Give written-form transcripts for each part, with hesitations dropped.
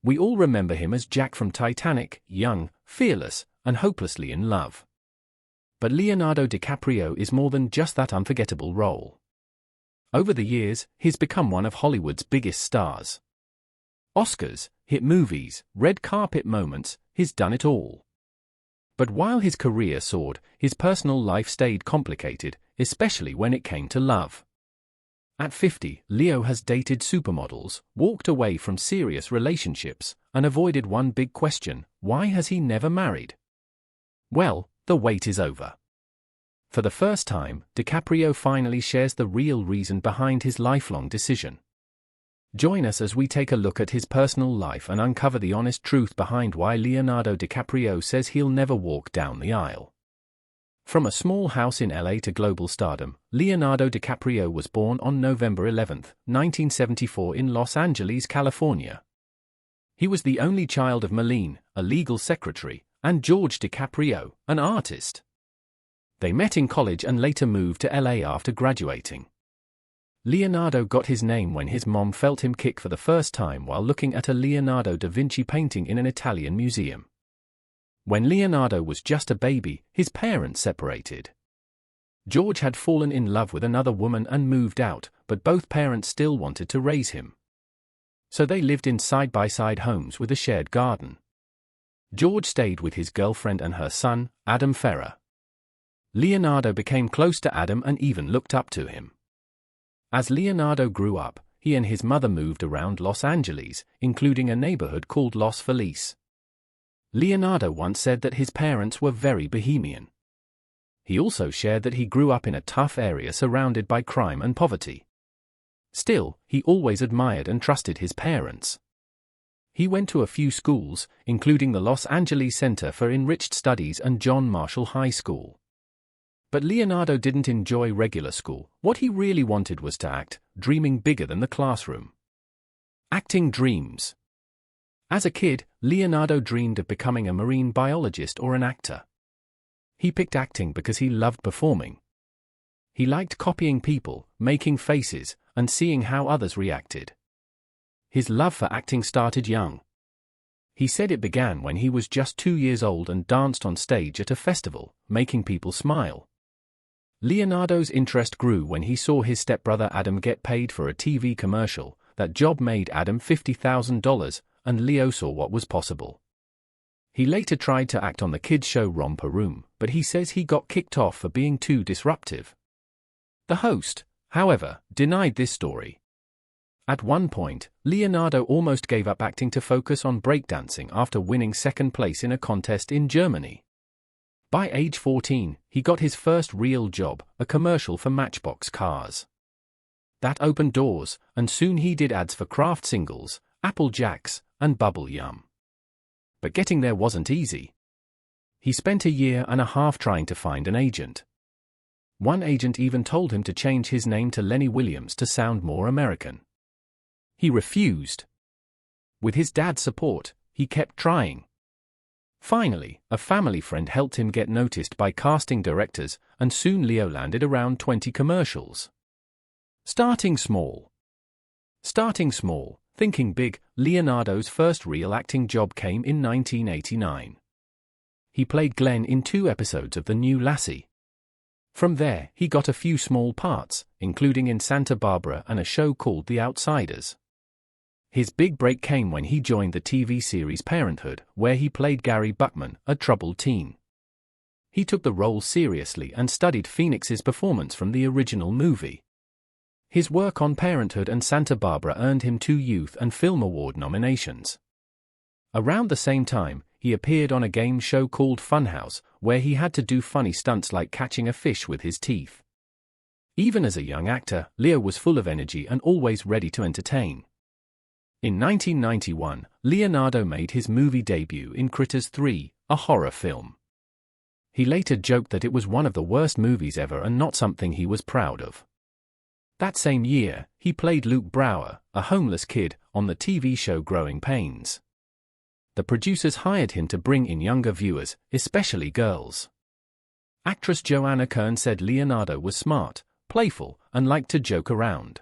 We all remember him as Jack from Titanic, young, fearless, and hopelessly in love. But Leonardo DiCaprio is more than just that unforgettable role. Over the years, he's become one of Hollywood's biggest stars. Oscars, hit movies, red carpet moments, he's done it all. But while his career soared, his personal life stayed complicated, especially when it came to love. At 50, Leo has dated supermodels, walked away from serious relationships, and avoided one big question: why has he never married? Well, the wait is over. For the first time, DiCaprio finally shares the real reason behind his lifelong decision. Join us as we take a look at his personal life and uncover the honest truth behind why Leonardo DiCaprio says he'll never walk down the aisle. From a small house in LA to global stardom, Leonardo DiCaprio was born on November 11, 1974 in Los Angeles, California. He was the only child of Marlene, a legal secretary, and George DiCaprio, an artist. They met in college and later moved to LA after graduating. Leonardo got his name when his mom felt him kick for the first time while looking at a Leonardo da Vinci painting in an Italian museum. When Leonardo was just a baby, his parents separated. George had fallen in love with another woman and moved out, but both parents still wanted to raise him. So they lived in side-by-side homes with a shared garden. George stayed with his girlfriend and her son, Adam Ferrer. Leonardo became close to Adam and even looked up to him. As Leonardo grew up, he and his mother moved around Los Angeles, including a neighborhood called Los Feliz. Leonardo once said that his parents were very bohemian. He also shared that he grew up in a tough area surrounded by crime and poverty. Still, he always admired and trusted his parents. He went to a few schools, including the Los Angeles Center for Enriched Studies and John Marshall High School. But Leonardo didn't enjoy regular school. What he really wanted was to act, dreaming bigger than the classroom. Acting dreams. As a kid, Leonardo dreamed of becoming a marine biologist or an actor. He picked acting because he loved performing. He liked copying people, making faces, and seeing how others reacted. His love for acting started young. He said it began when he was just 2 years old and danced on stage at a festival, making people smile. Leonardo's interest grew when he saw his stepbrother Adam get paid for a TV commercial. That job made Adam $50,000, and Leo saw what was possible. He later tried to act on the kids' show Romper Room, but he says he got kicked off for being too disruptive. The host, however, denied this story. At one point, Leonardo almost gave up acting to focus on breakdancing after winning second place in a contest in Germany. By age 14, he got his first real job, a commercial for Matchbox cars. That opened doors, and soon he did ads for Kraft Singles, Apple Jacks, and Bubble Yum. But getting there wasn't easy. He spent a year and a half trying to find an agent. One agent even told him to change his name to Lenny Williams to sound more American. He refused. With his dad's support, he kept trying. Finally, a family friend helped him get noticed by casting directors, and soon Leo landed around 20 commercials. Starting small, thinking big. Leonardo's first real acting job came in 1989. He played Glenn in 2 episodes of The New Lassie. From there, he got a few small parts, including in Santa Barbara and a show called The Outsiders. His big break came when he joined the TV series Parenthood, where he played Gary Buckman, a troubled teen. He took the role seriously and studied Phoenix's performance from the original movie. His work on Parenthood and Santa Barbara earned him 2 Youth and Film Award nominations. Around the same time, he appeared on a game show called Funhouse, where he had to do funny stunts like catching a fish with his teeth. Even as a young actor, Leo was full of energy and always ready to entertain. In 1991, Leonardo made his movie debut in Critters 3, a horror film. He later joked that it was one of the worst movies ever and not something he was proud of. That same year, he played Luke Brower, a homeless kid, on the TV show Growing Pains. The producers hired him to bring in younger viewers, especially girls. Actress Joanna Kern said Leonardo was smart, playful, and liked to joke around.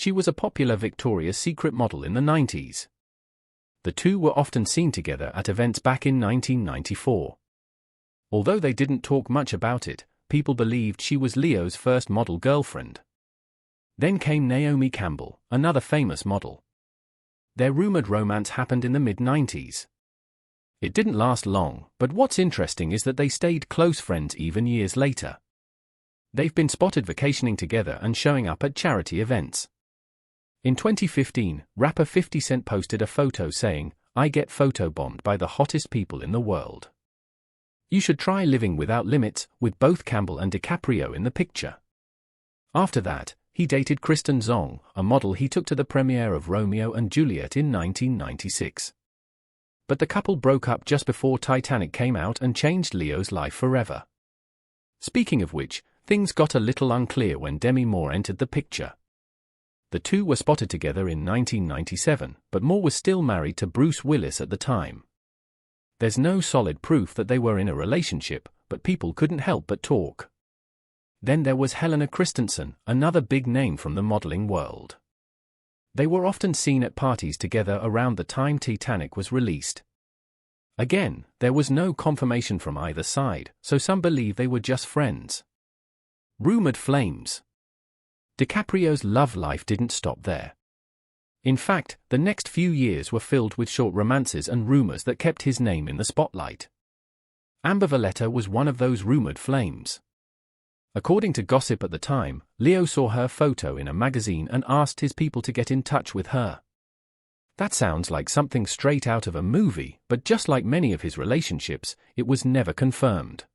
she was a popular Victoria's Secret model in the 90s. The two were often seen together at events back in 1994. Although they didn't talk much about it, people believed she was Leo's first model girlfriend. Then came Naomi Campbell, another famous model. Their rumored romance happened in the mid-90s. It didn't last long, but what's interesting is that they stayed close friends even years later. They've been spotted vacationing together and showing up at charity events. In 2015, rapper 50 Cent posted a photo saying, "I get photobombed by the hottest people in the world. You should try living without limits," with both Campbell and DiCaprio in the picture. After that, he dated Christensen, a model he took to the premiere of Romeo and Juliet in 1996. But the couple broke up just before Titanic came out and changed Leo's life forever. Speaking of which, things got a little unclear when Demi Moore entered the picture. The two were spotted together in 1997, but Moore was still married to Bruce Willis at the time. There's no solid proof that they were in a relationship, but people couldn't help but talk. Then there was Helena Christensen, another big name from the modeling world. They were often seen at parties together around the time Titanic was released. Again, there was no confirmation from either side, so some believe they were just friends. Rumored flames. DiCaprio's love life didn't stop there. In fact, the next few years were filled with short romances and rumors that kept his name in the spotlight. Valeta was one of those rumored flames. According to gossip at the time, Leo saw her photo in a magazine and asked his people to get in touch with her. That sounds like something straight out of a movie, but just like many of his relationships, it was never confirmed.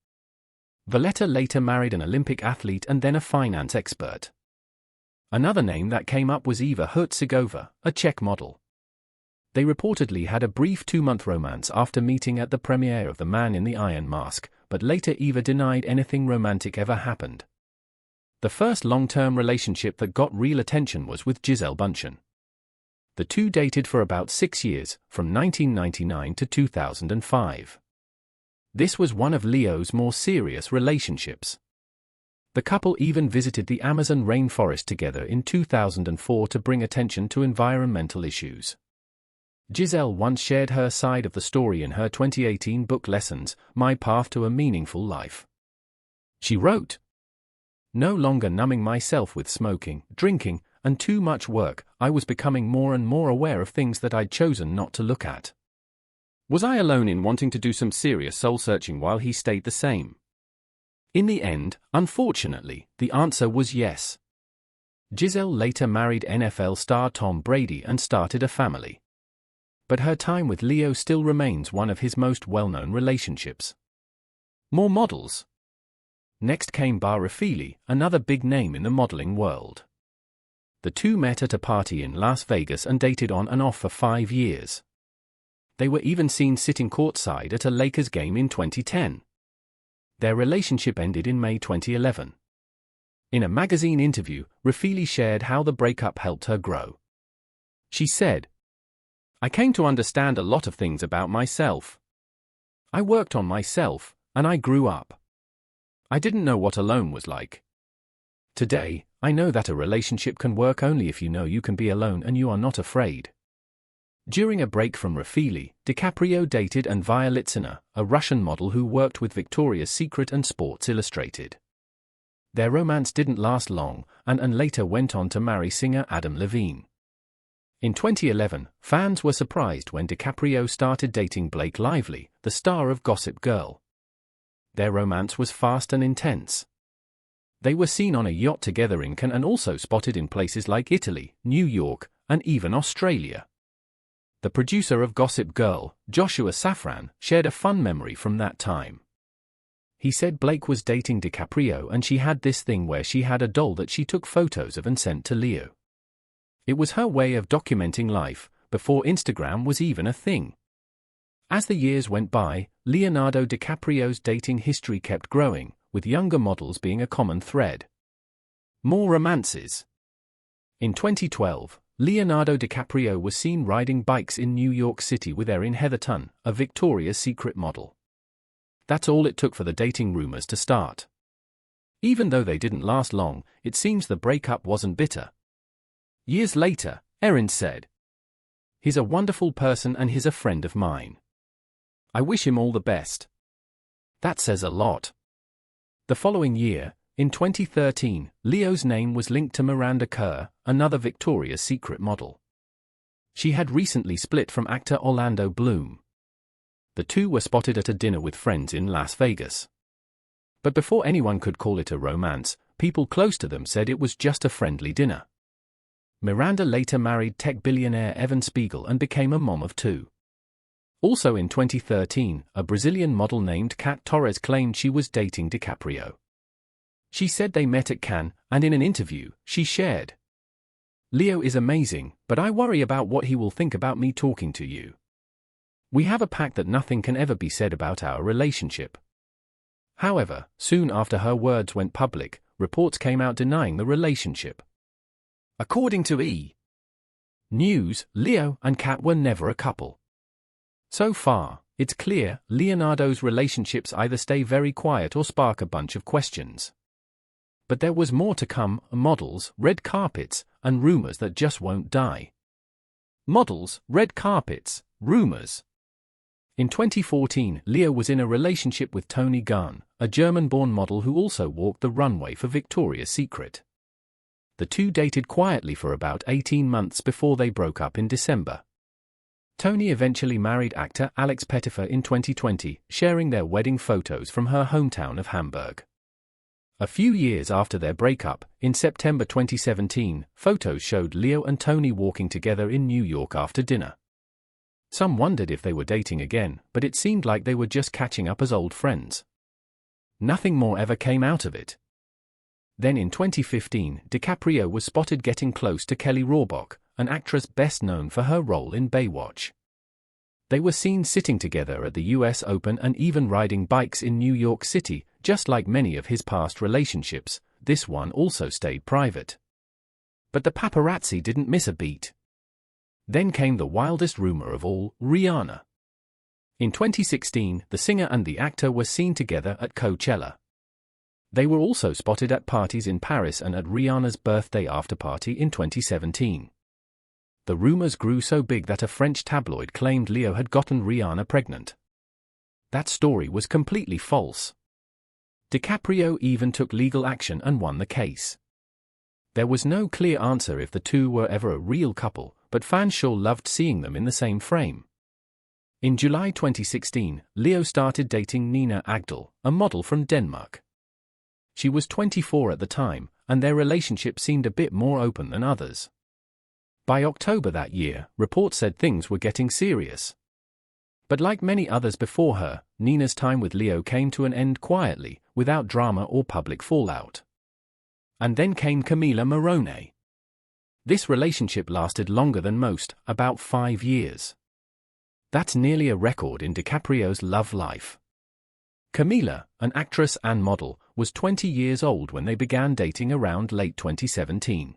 Valeta later married an Olympic athlete and then a finance expert. Another name that came up was Eva Hertzigova, a Czech model. They reportedly had a brief 2-month romance after meeting at the premiere of The Man in the Iron Mask, but later Eva denied anything romantic ever happened. The first long-term relationship that got real attention was with Jiselle Bunchon. The two dated for about 6 years, from 1999 to 2005. This was one of Leo's more serious relationships. The couple even visited the Amazon rainforest together in 2004 to bring attention to environmental issues. Jiselle once shared her side of the story in her 2018 book Lessons, My Path to a Meaningful Life. She wrote, "No longer numbing myself with smoking, drinking, and too much work, I was becoming more and more aware of things that I'd chosen not to look at. Was I alone in wanting to do some serious soul-searching while he stayed the same? In the end, unfortunately, the answer was yes." Jiselle later married NFL star Tom Brady and started a family. But her time with Leo still remains one of his most well-known relationships. More models. Next came Bara Fili, another big name in the modeling world. The two met at a party in Las Vegas and dated on and off for 5 years. They were even seen sitting courtside at a Lakers game in 2010. Their relationship ended in May 2011. In a magazine interview, Rafili shared how the breakup helped her grow. She said, "I came to understand a lot of things about myself. I worked on myself, and I grew up. I didn't know what alone was like. Today, I know that a relationship can work only if you know you can be alone and you are not afraid." During a break from Rafili, DiCaprio dated Anvia Litsina, a Russian model who worked with Victoria's Secret and Sports Illustrated. Their romance didn't last long, and later went on to marry singer Adam Levine. In 2011, fans were surprised when DiCaprio started dating Blake Lively, the star of Gossip Girl. Their romance was fast and intense. They were seen on a yacht together in Cannes and also spotted in places like Italy, New York, and even Australia. The producer of Gossip Girl, Joshua Safran, shared a fun memory from that time. He said Blake was dating DiCaprio and she had this thing where she had a doll that she took photos of and sent to Leo. It was her way of documenting life, before Instagram was even a thing. As the years went by, Leonardo DiCaprio's dating history kept growing, with younger models being a common thread. More romances. In 2012, Leonardo DiCaprio was seen riding bikes in New York City with Erin Heatherton, a Victoria's Secret model. That's all it took for the dating rumors to start. Even though they didn't last long, it seems the breakup wasn't bitter. Years later, Erin said, "He's a wonderful person and he's a friend of mine. I wish him all the best." That says a lot. The following year, in 2013, Leo's name was linked to Miranda Kerr, another Victoria's Secret model. She had recently split from actor Orlando Bloom. The two were spotted at a dinner with friends in Las Vegas. But before anyone could call it a romance, people close to them said it was just a friendly dinner. Miranda later married tech billionaire Evan Spiegel and became a mom of two. Also in 2013, a Brazilian model named Kat Torres claimed she was dating DiCaprio. She said they met at Cannes, and in an interview, she shared, "Leo is amazing, but I worry about what he will think about me talking to you. We have a pact that nothing can ever be said about our relationship." However, soon after her words went public, reports came out denying the relationship. According to E! News, Leo and Kat were never a couple. So far, it's clear Leonardo's relationships either stay very quiet or spark a bunch of questions. But there was more to come: models, red carpets, and rumors that just won't die. Models, red carpets, rumors. In 2014, Leo was in a relationship with Toni Garn, a German-born model who also walked the runway for Victoria's Secret. The two dated quietly for about 18 months before they broke up in December. Toni eventually married actor Alex Pettyfer in 2020, sharing their wedding photos from her hometown of Hamburg. A few years after their breakup, in September 2017, photos showed Leo and Toni walking together in New York after dinner. Some wondered if they were dating again, but it seemed like they were just catching up as old friends. Nothing more ever came out of it. Then in 2015, DiCaprio was spotted getting close to Kelly Rohrbach, an actress best known for her role in Baywatch. They were seen sitting together at the US Open and even riding bikes in New York City. Just like many of his past relationships, this one also stayed private. But the paparazzi didn't miss a beat. Then came the wildest rumor of all: Rihanna. In 2016, the singer and the actor were seen together at Coachella. They were also spotted at parties in Paris and at Rihanna's birthday after-party in 2017. The rumors grew so big that a French tabloid claimed Leo had gotten Rihanna pregnant. That story was completely false. DiCaprio even took legal action and won the case. There was no clear answer if the two were ever a real couple, but fans sure loved seeing them in the same frame. In July 2016, Leo started dating Nina Agdal, a model from Denmark. She was 24 at the time, and their relationship seemed a bit more open than others. By October that year, reports said things were getting serious. But like many others before her, Nina's time with Leo came to an end quietly, without drama or public fallout. And then came Camila Moron. This relationship lasted longer than most, about 5 years. That's nearly a record in DiCaprio's love life. Camila, an actress and model, was 20 years old when they began dating around late 2017.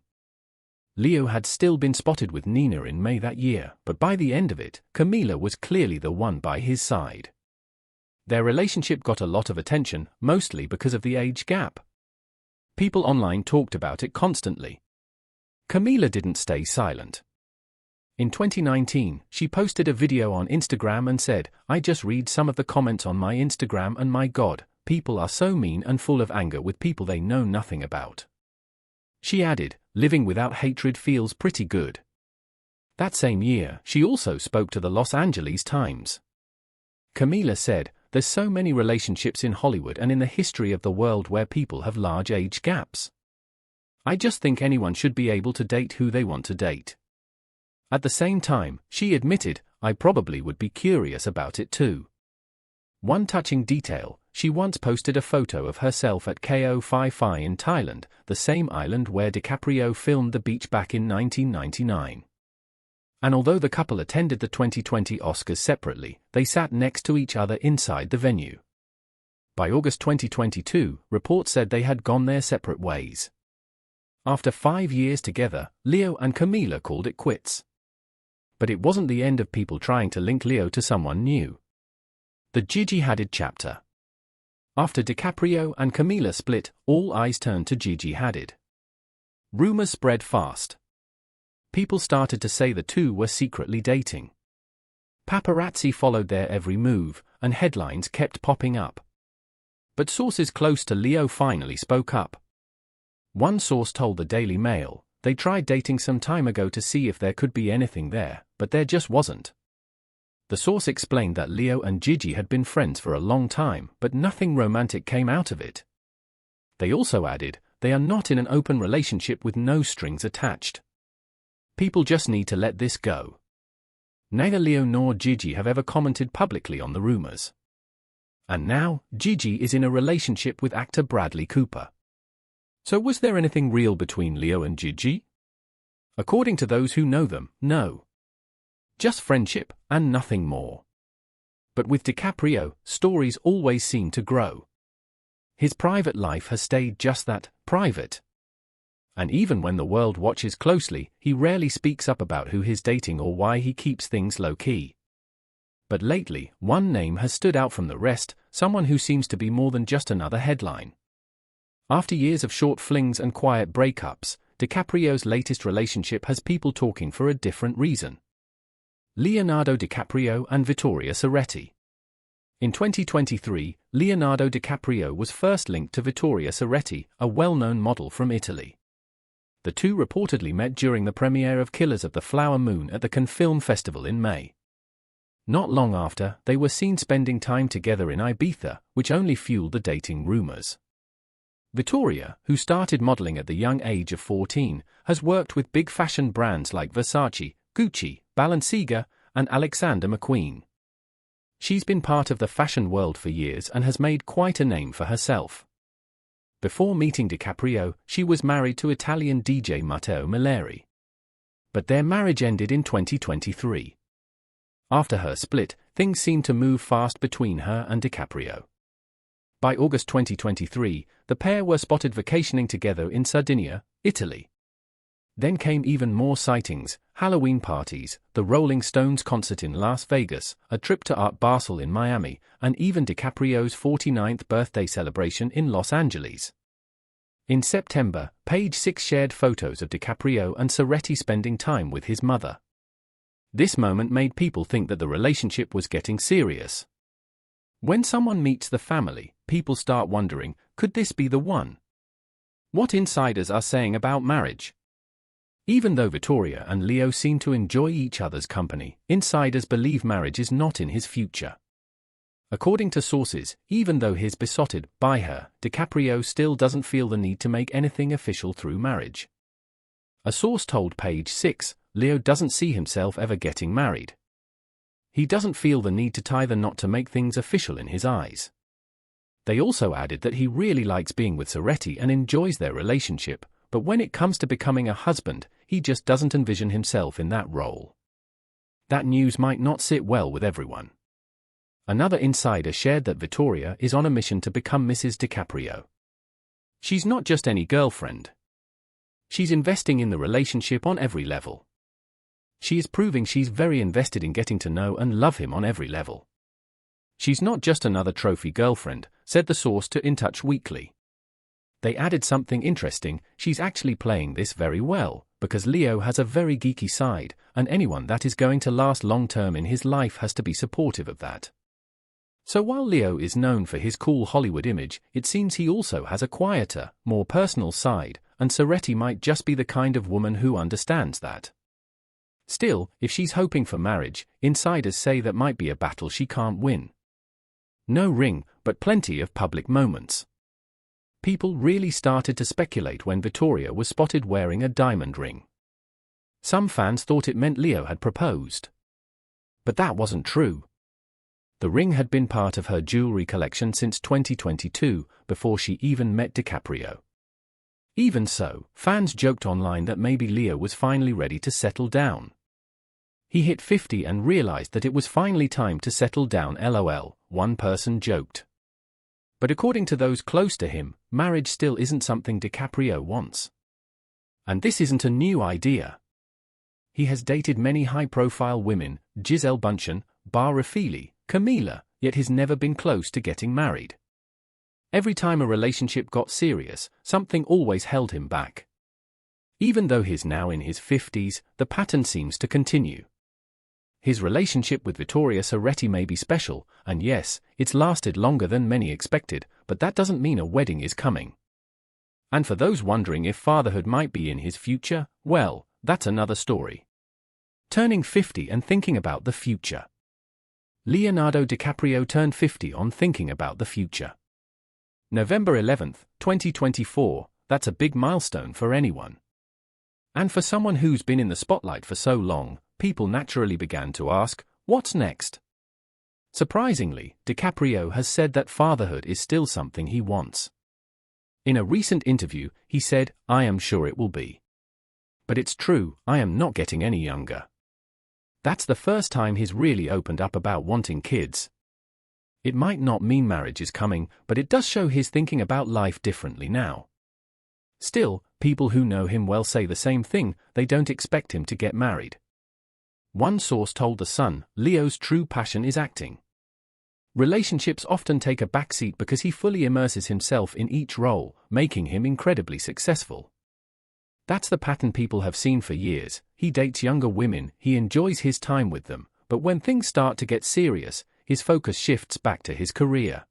Leo had still been spotted with Nina in May that year, but by the end of it, Camila was clearly the one by his side. Their relationship got a lot of attention, mostly because of the age gap. People online talked about it constantly. Camila didn't stay silent. In 2019, she posted a video on Instagram and said, "I just read some of the comments on my Instagram and my God, people are so mean and full of anger with people they know nothing about." She added, "Living without hatred feels pretty good." That same year, she also spoke to the Los Angeles Times. Camila said, "There's so many relationships in Hollywood and in the history of the world where people have large age gaps. I just think anyone should be able to date who they want to date." At the same time, she admitted, "I probably would be curious about it too." One touching detail, she once posted a photo of herself at Ko Phi Phi in Thailand, the same island where DiCaprio filmed The Beach back in 1999. And although the couple attended the 2020 Oscars separately, they sat next to each other inside the venue. By August 2022, reports said they had gone their separate ways. After 5 years together, Leo and Camila called it quits. But it wasn't the end of people trying to link Leo to someone new. The Gigi Hadid chapter. After DiCaprio and Camila split, all eyes turned to Gigi Hadid. Rumors spread fast. People started to say the two were secretly dating. Paparazzi followed their every move, and headlines kept popping up. But sources close to Leo finally spoke up. One source told the Daily Mail, they tried dating some time ago to see if there could be anything there, but there just wasn't. The source explained that Leo and Gigi had been friends for a long time, but nothing romantic came out of it. They also added, they are not in an open relationship with no strings attached. People just need to let this go. Neither Leo nor Gigi have ever commented publicly on the rumors. And now, Gigi is in a relationship with actor Bradley Cooper. So was there anything real between Leo and Gigi? According to those who know them, no. Just friendship, and nothing more. But with DiCaprio, stories always seem to grow. His private life has stayed just that, private. And even when the world watches closely, he rarely speaks up about who he's dating or why he keeps things low-key. But lately, one name has stood out from the rest, someone who seems to be more than just another headline. After years of short flings and quiet breakups, DiCaprio's latest relationship has people talking for a different reason. Leonardo DiCaprio and Vittoria Ceretti. In 2023, Leonardo DiCaprio was first linked to Vittoria Ceretti, a well-known model from Italy. The two reportedly met during the premiere of Killers of the Flower Moon at the Cannes Film Festival in May. Not long after, they were seen spending time together in Ibiza, which only fueled the dating rumors. Vittoria, who started modeling at the young age of 14, has worked with big fashion brands like Versace, Gucci, Balenciaga, and Alexander McQueen. She's been part of the fashion world for years and has made quite a name for herself. Before meeting DiCaprio, she was married to Italian DJ Matteo Milleri. But their marriage ended in 2023. After her split, things seemed to move fast between her and DiCaprio. By August 2023, the pair were spotted vacationing together in Sardinia, Italy. Then came even more sightings, Halloween parties, the Rolling Stones concert in Las Vegas, a trip to Art Basel in Miami, and even DiCaprio's 49th birthday celebration in Los Angeles. In September, Page Six shared photos of DiCaprio and Ceretti spending time with his mother. This moment made people think that the relationship was getting serious. When someone meets the family, people start wondering, could this be the one? What insiders are saying about marriage? Even though Vittoria and Leo seem to enjoy each other's company, insiders believe marriage is not in his future. According to sources, even though he's besotted by her, DiCaprio still doesn't feel the need to make anything official through marriage. A source told Page Six, Leo doesn't see himself ever getting married. He doesn't feel the need to tie the knot to make things official in his eyes. They also added that he really likes being with Ceretti and enjoys their relationship, but when it comes to becoming a husband, he just doesn't envision himself in that role. That news might not sit well with everyone. Another insider shared that Vittoria is on a mission to become Mrs. DiCaprio. She's not just any girlfriend. She's investing in the relationship on every level. She is proving she's very invested in getting to know and love him on every level. She's not just another trophy girlfriend, said the source to In Touch Weekly. They added something interesting, she's actually playing this very well, because Leo has a very geeky side, and anyone that is going to last long-term in his life has to be supportive of that. So while Leo is known for his cool Hollywood image, it seems he also has a quieter, more personal side, and Ceretti might just be the kind of woman who understands that. Still, if she's hoping for marriage, insiders say that might be a battle she can't win. No ring, but plenty of public moments. People really started to speculate when Vittoria was spotted wearing a diamond ring. Some fans thought it meant Leo had proposed. But that wasn't true. The ring had been part of her jewelry collection since 2022, before she even met DiCaprio. Even so, fans joked online that maybe Leo was finally ready to settle down. He hit 50 and realized that it was finally time to settle down, LOL, one person joked. But according to those close to him, marriage still isn't something DiCaprio wants. And this isn't a new idea. He has dated many high-profile women, Jiselle Bunchon, Bar Rafili, Camila, yet he's never been close to getting married. Every time a relationship got serious, something always held him back. Even though he's now in his 50s, the pattern seems to continue. His relationship with Vittoria Soretti may be special, and yes, it's lasted longer than many expected, but that doesn't mean a wedding is coming. And for those wondering if fatherhood might be in his future, well, that's another story. Turning 50 and thinking about the future. Leonardo DiCaprio turned 50 on thinking about the future. November 11, 2024, that's a big milestone for anyone. And for someone who's been in the spotlight for so long, people naturally began to ask, what's next? Surprisingly, DiCaprio has said that fatherhood is still something he wants. In a recent interview, he said, "I am sure it will be. But it's true, I am not getting any younger." That's the first time he's really opened up about wanting kids. It might not mean marriage is coming, but it does show he's thinking about life differently now. Still, people who know him well say the same thing, they don't expect him to get married. One source told The Sun, Leo's true passion is acting. Relationships often take a backseat because he fully immerses himself in each role, making him incredibly successful. That's the pattern people have seen for years. He dates younger women, he enjoys his time with them, but when things start to get serious, his focus shifts back to his career.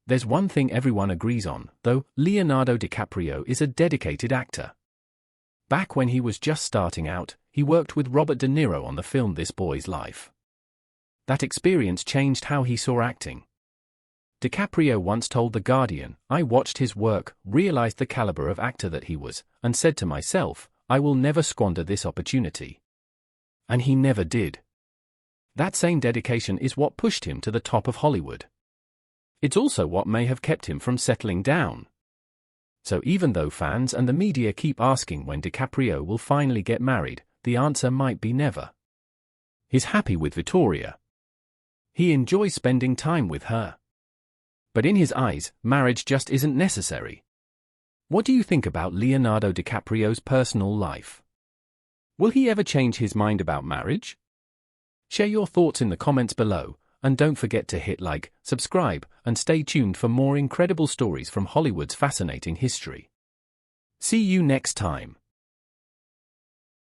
There's one thing everyone agrees on, though: Leonardo DiCaprio is a dedicated actor. Back when he was just starting out, he worked with Robert De Niro on the film This Boy's Life. That experience changed how he saw acting. DiCaprio once told The Guardian, "I watched his work, realized the caliber of actor that he was, and said to myself, I will never squander this opportunity." And he never did. That same dedication is what pushed him to the top of Hollywood. It's also what may have kept him from settling down. So even though fans and the media keep asking when DiCaprio will finally get married, the answer might be never. He's happy with Vittoria. He enjoys spending time with her. But in his eyes, marriage just isn't necessary. What do you think about Leonardo DiCaprio's personal life? Will he ever change his mind about marriage? Share your thoughts in the comments below, and don't forget to hit like, subscribe, and stay tuned for more incredible stories from Hollywood's fascinating history. See you next time.